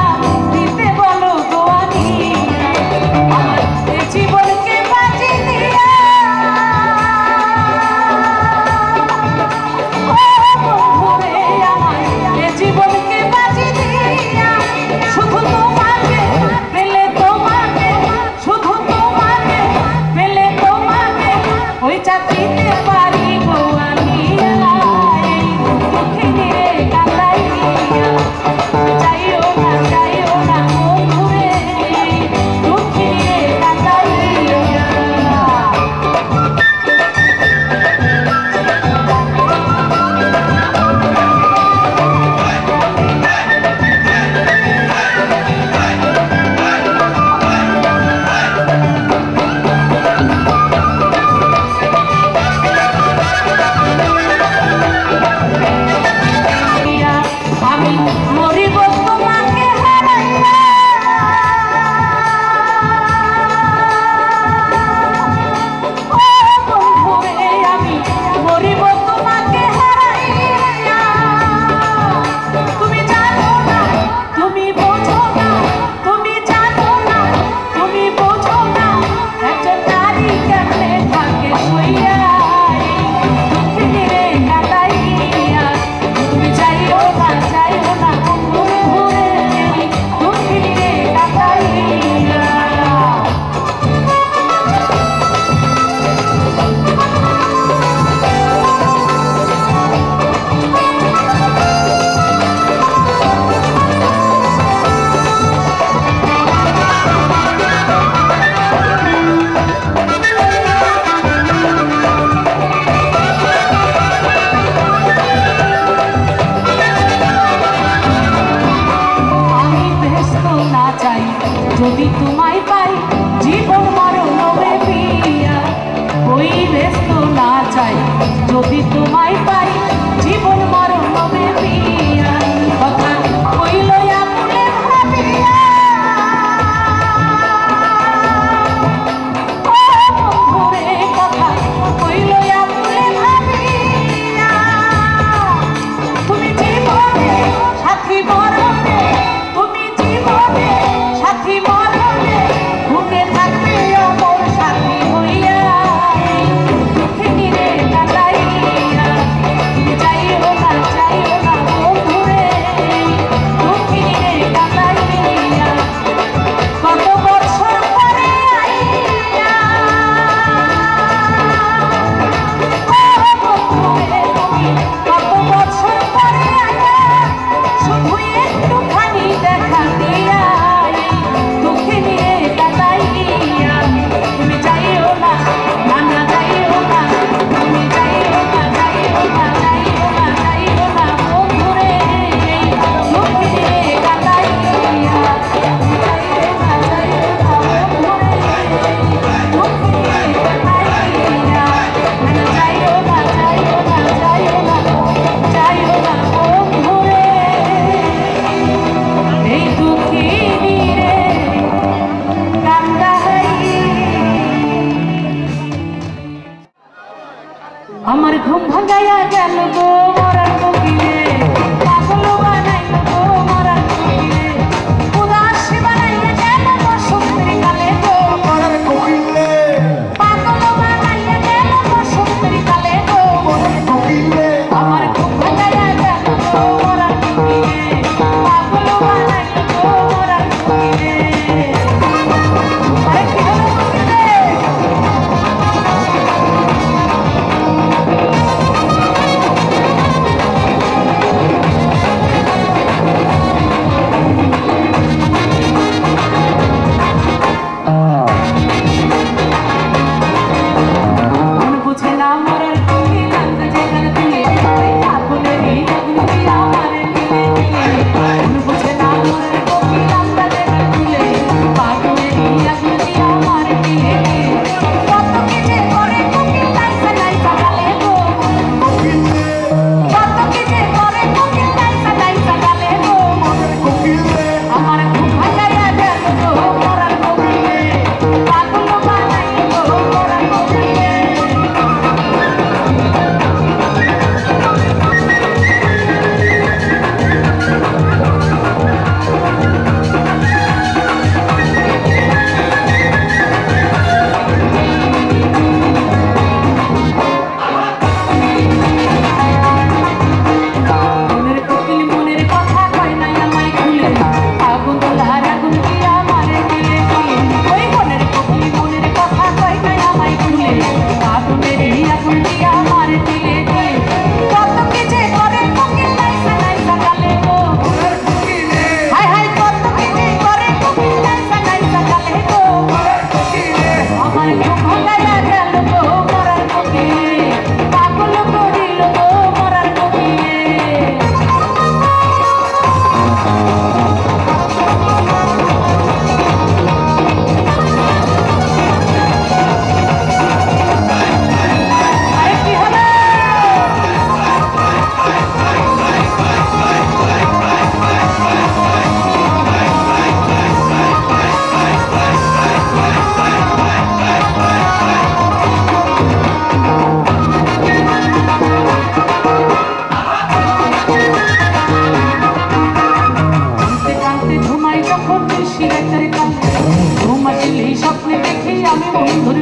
দিতে বলো গোয়ানিয়া আমার এ জীবনকে বাঁচি দিয়া ও বন্ধুরে আমার এ জীবনকে বাঁচি দিয়া শুধু তোমাকে পেলে তোমাকে শুধু তোমাকে পেলে তোমাকে ওই চাকরিতে পারি গো আমি দুঃখিনী রে কান্দাইয়া যাইও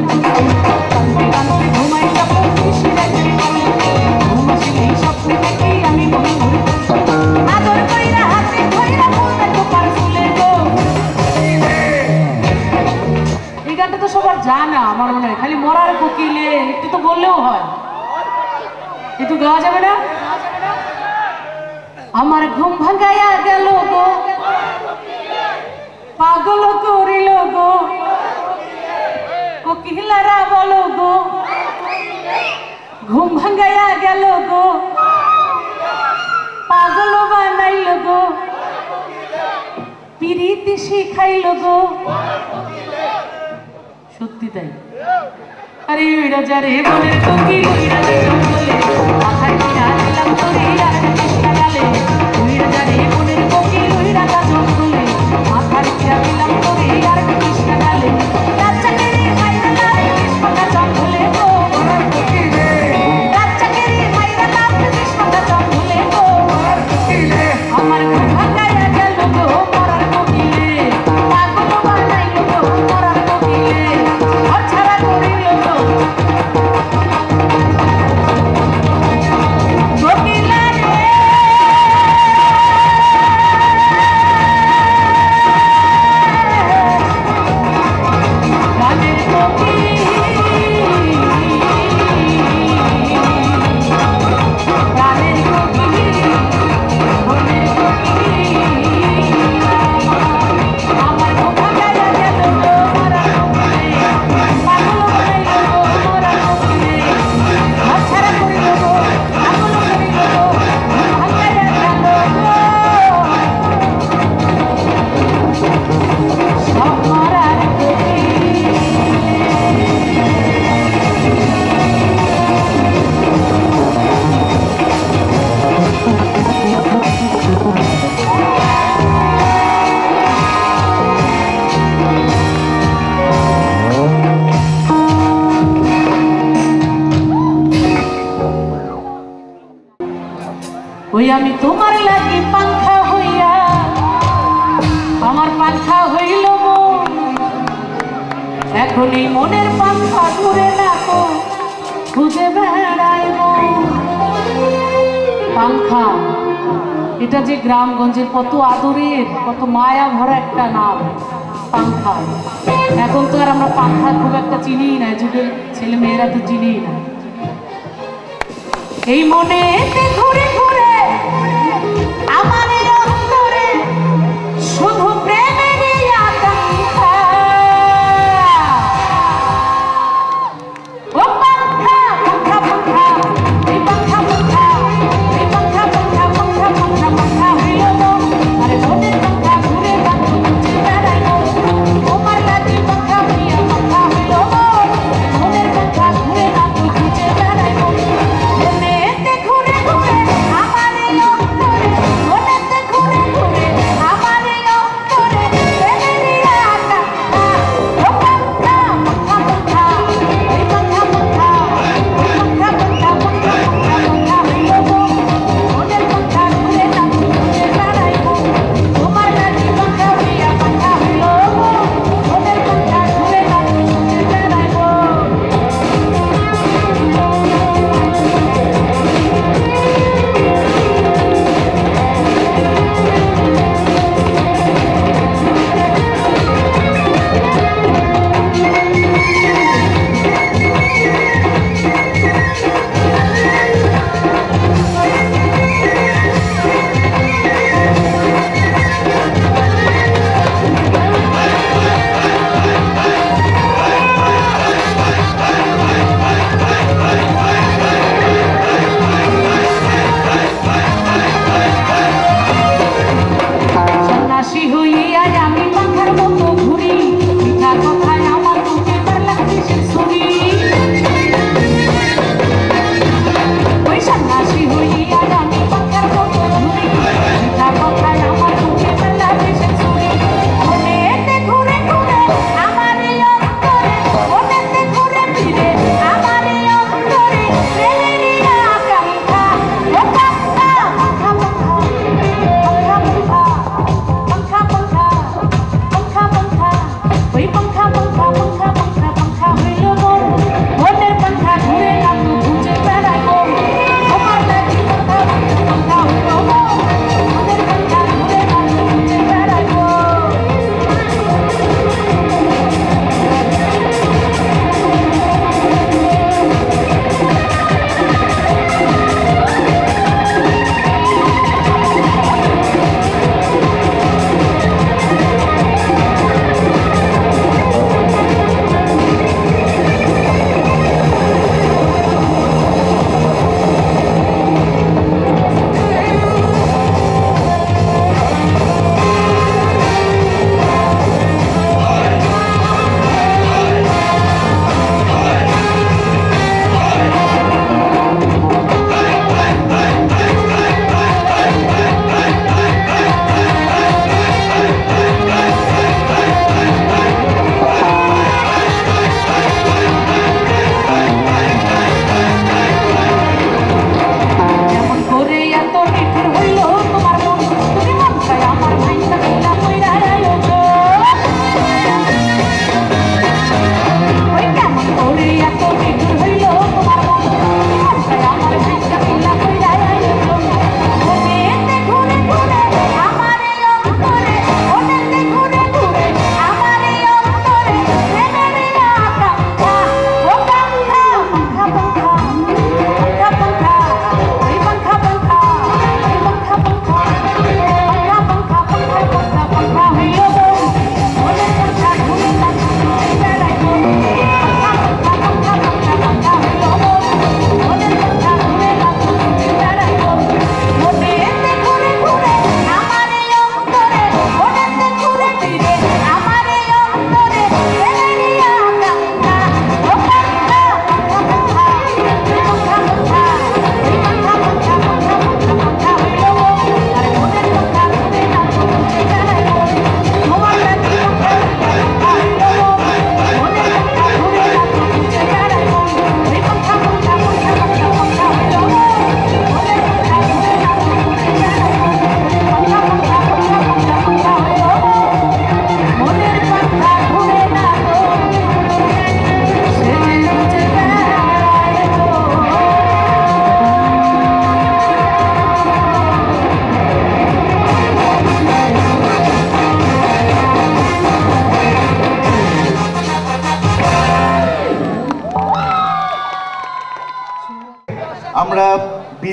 মধুর কানতে কানতে ঘুমাই যাব শিশিরের কোলে ঘুম আসলে স্বপ্নে দেখি আমি বন্ধুর আদর কইরা হাতে ধইরা ফুলটা কোপার ফুলে গো। এই গানটা তো সবার জানা আমার মনে হয়, খালি মরার কোকিলে একটু তো বললেও হয়, একটু গাওয়া যাবে না? আমার ঘুম ভাঙাইয়া গেল গো, পাগল করিল গো, কোকিলারা বলো গো, ঘুম ভাঙাইয়া গেল গো, পাগল বানাইল গো, পিরিতি শিখাইল গো। সত্যি তাই। আরে ওইরা যারে বনের কোকিল ওইরা যে জঙ্গলে মাথায় কিনা দিলাম তোরে আর কৃষ্ণা গালে। ওইরা যারে বনের কোকিল ওইরা যা জঙ্গলে মাথায় কিনা দিলাম তোরে আর কৃষ্ণা গালে। রাজ্জাকেরি মাইরা লাভ কৃষ্ণটা জঙ্গলে গো, রাজ্জাকেরি মাইরা লাভ কৃষ্ণটা জঙ্গলে গো। আমার ঘুম ভাঙাইয়া গেল গো মরার কোকিলে, পাগল বানাইল গো মরার কোকিলে, ঘর ছাড়া করিল গো কোকিলা রে। গানের কোকিল, গানের কোকিল, মনের কোকিল, আমার ঘুম ভাঙাইয়া গেল গো মরার কোকিলে, পাগল বানাইল গো মরার কোকিলে, ঘর ছাড়া করিল গো, পাগল করিল গো, ঘুম ভাঙাইয়া গেল গো সব মরার কোকিল। ওই আমি তোমার লাগি পাংখা হইয়া, আমার পাংখা হইল মন, এখন এই মনের পাংখা ঘুরে না তো খুঁজে বেড়াই মন। পাংখা এটা যে গ্রামগঞ্জের কত আদরের কত মায়া ভরা একটা নাম পাংখা। এখন তো আর আমরা পাংখা খুব একটা চিনি না, যুগের ছেলে মেয়েরা তো চিনি না। এই মনে ঘুরে ঘুরে আমার অন্তরে শুধু প্রেমেরই আকাঙ্ক্ষা। ও পাংখা পাংখা পাংখা, এই পাংখা পাংখা, এই পাংখা পাংখা পাংখা পাংখা পাংখা হইল গো, আরে মনের পাংখা ঘুরে বাঁধ খুঁজে বেড়াইল। তোমার লাগি পাংখা হইয়া পাংখা হইল গো, মনের পাংখা ঘুরে না তো খুঁজে বেড়াইল। মনেতে ঘুরে ঘুরে আমার অন্তরে, মনেতে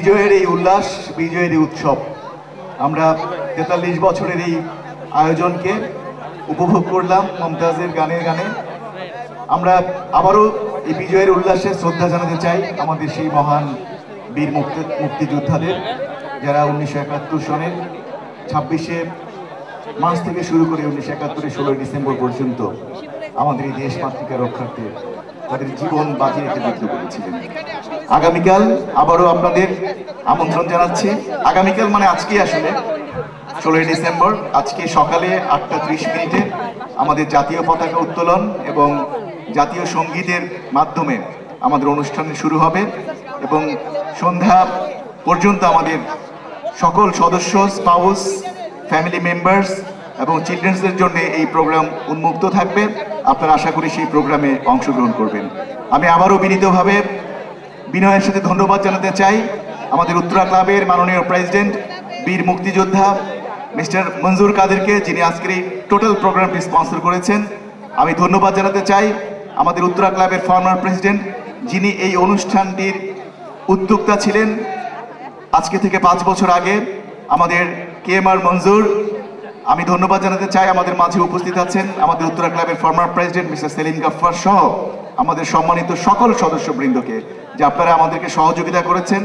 বিজয়ের এই উল্লাস, বিজয়ের এই উৎসব, আমরা 43 বছরের এই আয়োজনকে উপভোগ করলাম মমতাজের গানে গানে। আমরা আবারও এই বিজয়ের উল্লাসে শ্রদ্ধা জানাতে চাই আমাদের সেই মহান বীর মুক্তিযোদ্ধাদের, যারা 1971 সনের 26শে মার্চ থেকে শুরু করে 1971-এর 16 ডিসেম্বর পর্যন্ত আমাদের এই দেশ মাতৃকা রক্ষার্থে তাদের জীবন বাজি রেখে যুদ্ধ করেছিলেন। আগামীকাল আবারও আপনাদের আমন্ত্রণ জানাচ্ছি। আগামীকাল মানে আজকেই, আসলে 16 ডিসেম্বর, আজকে সকালে 8:30 আমাদের জাতীয় পতাকা উত্তোলন এবং জাতীয় সঙ্গীতের মাধ্যমে আমাদের অনুষ্ঠান শুরু হবে এবং সন্ধ্যা পর্যন্ত আমাদের সকল সদস্য, স্পাউস, ফ্যামিলি মেম্বার্স এবং চিলড্রেন্সদের জন্য এই প্রোগ্রাম উন্মুক্ত থাকবে। আপনারা আশা করি সেই প্রোগ্রামে অংশগ্রহণ করবেন। আমি আবারও বিনীতভাবে বিনয়ের সাথে ধন্যবাদ জানাতে চাই আমাদের উত্তরা ক্লাবের মাননীয় প্রেসিডেন্ট বীর মুক্তিযোদ্ধা মিস্টার মঞ্জুর কাদেরকে, যিনি আজকের এই টোটাল প্রোগ্রামটি স্পন্সর করেছেন। আমি ধন্যবাদ জানাতে চাই আমাদের উত্তরা ক্লাবের ফর্মার প্রেসিডেন্ট, যিনি এই অনুষ্ঠানটির উদ্যোক্তা ছিলেন আজকে থেকে 5 বছর আগে, আমাদের KMR মঞ্জুর। আমি ধন্যবাদ জানাতে চাই আমাদের মাঝে উপস্থিত আছেন আমাদের উত্তরা ক্লাবের former president mister Selim Gaffar সহ আমাদের সম্মানিত সকল সদস্যবৃন্দকে, যে আপনারা আমাদেরকে সহযোগিতা করেছেন।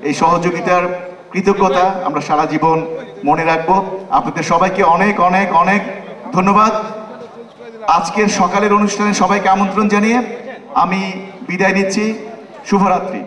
এই সহযোগিতার কৃতজ্ঞতা আমরা সারা জীবন মনে রাখবো। আপনাদের সবাইকে অনেক অনেক অনেক ধন্যবাদ। আজকের সকালের অনুষ্ঠানে সবাইকে আমন্ত্রণ জানিয়ে আমি বিদায় নিচ্ছি। শুভরাত্রি।